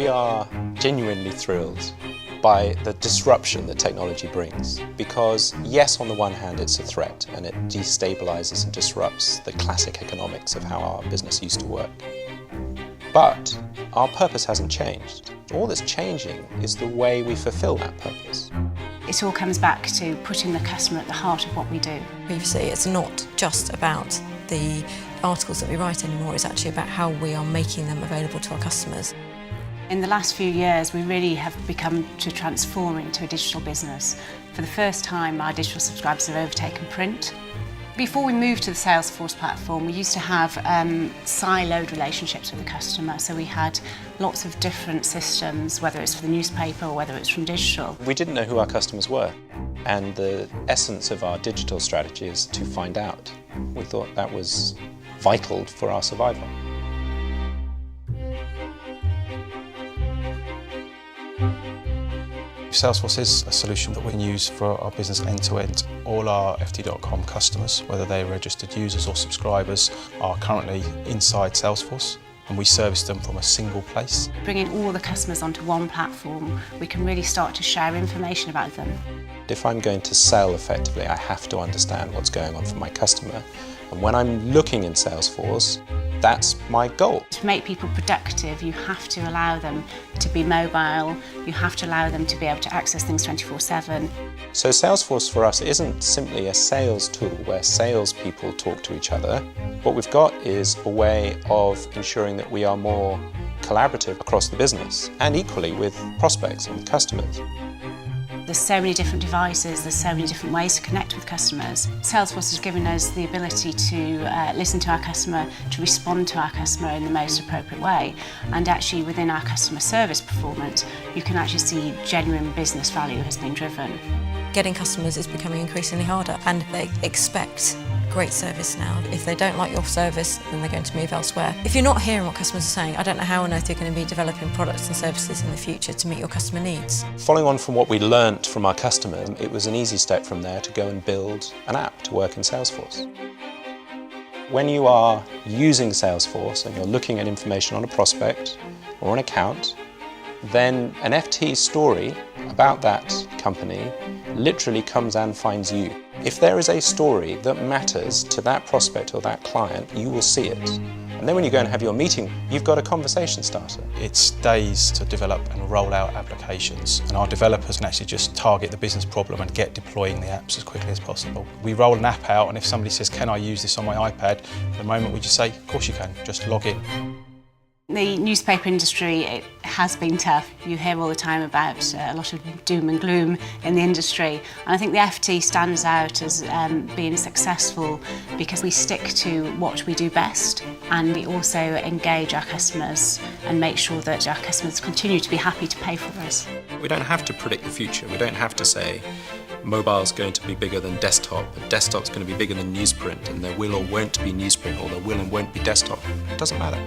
We are genuinely thrilled by the disruption that technology brings, because yes, on the one hand it's a threat and it destabilizes and disrupts the classic economics of how our business used to work. But our purpose hasn't changed. All that's changing is the way we fulfill that purpose. It all comes back to putting the customer at the heart of what we do. Previously, it's not just about the articles that we write anymore, it's actually about how we are making them available to our customers. In the last few years, we really have become to transform into a digital business. For the first time, our digital subscribers have overtaken print. Before we moved to the Salesforce platform, we used to have siloed relationships with the customer. So we had lots of different systems, whether it's for the newspaper or whether it's from digital. We didn't know who our customers were, and the essence of our digital strategy is to find out. We thought that was vital for our survival. Salesforce is a solution that we can use for our business end-to-end. All our FT.com customers, whether they're registered users or subscribers, are currently inside Salesforce, and we service them from a single place. Bringing all the customers onto one platform, we can really start to share information about them. If I'm going to sell effectively, I have to understand what's going on for my customer. And when I'm looking in Salesforce, that's my goal. To make people productive, you have to allow them to be mobile, you have to allow them to be able to access things 24/7. So Salesforce for us isn't simply a sales tool where salespeople talk to each other. What we've got is a way of ensuring that we are more collaborative across the business and equally with prospects and with customers. There's so many different devices, there's so many different ways to connect with customers. Salesforce has given us the ability to listen to our customer, to respond to our customer in the most appropriate way. And actually within our customer service performance, you can actually see genuine business value has been driven. Getting customers is becoming increasingly harder, and they expect great service now. If they don't like your service, then they're going to move elsewhere. If you're not hearing what customers are saying, I don't know how on earth you're going to be developing products and services in the future to meet your customer needs. Following on from what we learnt from our customer, it was an easy step from there to go and build an app to work in Salesforce. When you are using Salesforce and you're looking at information on a prospect or an account, then an FT story about that company literally comes and finds you. If there is a story that matters to that prospect or that client, you will see it. And then when you go and have your meeting, you've got a conversation starter. It's days to develop and roll out applications, and our developers can actually just target the business problem and get deploying the apps as quickly as possible. We roll an app out, and if somebody says, "Can I use this on my iPad?" at the moment we just say, "Of course you can, just log in." The newspaper industry, it has been tough. You hear all the time about a lot of doom and gloom in the industry. And I think the FT stands out as being successful because we stick to what we do best, and we also engage our customers and make sure that our customers continue to be happy to pay for us. We don't have to predict the future. We don't have to say mobile's going to be bigger than desktop, but desktop's going to be bigger than newsprint, and there will or won't be newsprint, or there will and won't be desktop. It doesn't matter.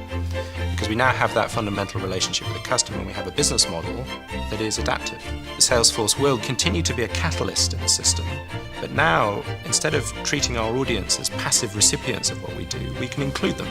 Because we now have that fundamental relationship with the customer, and we have a business model that is adaptive. The Salesforce will continue to be a catalyst in the system, but now, instead of treating our audience as passive recipients of what we do, we can include them.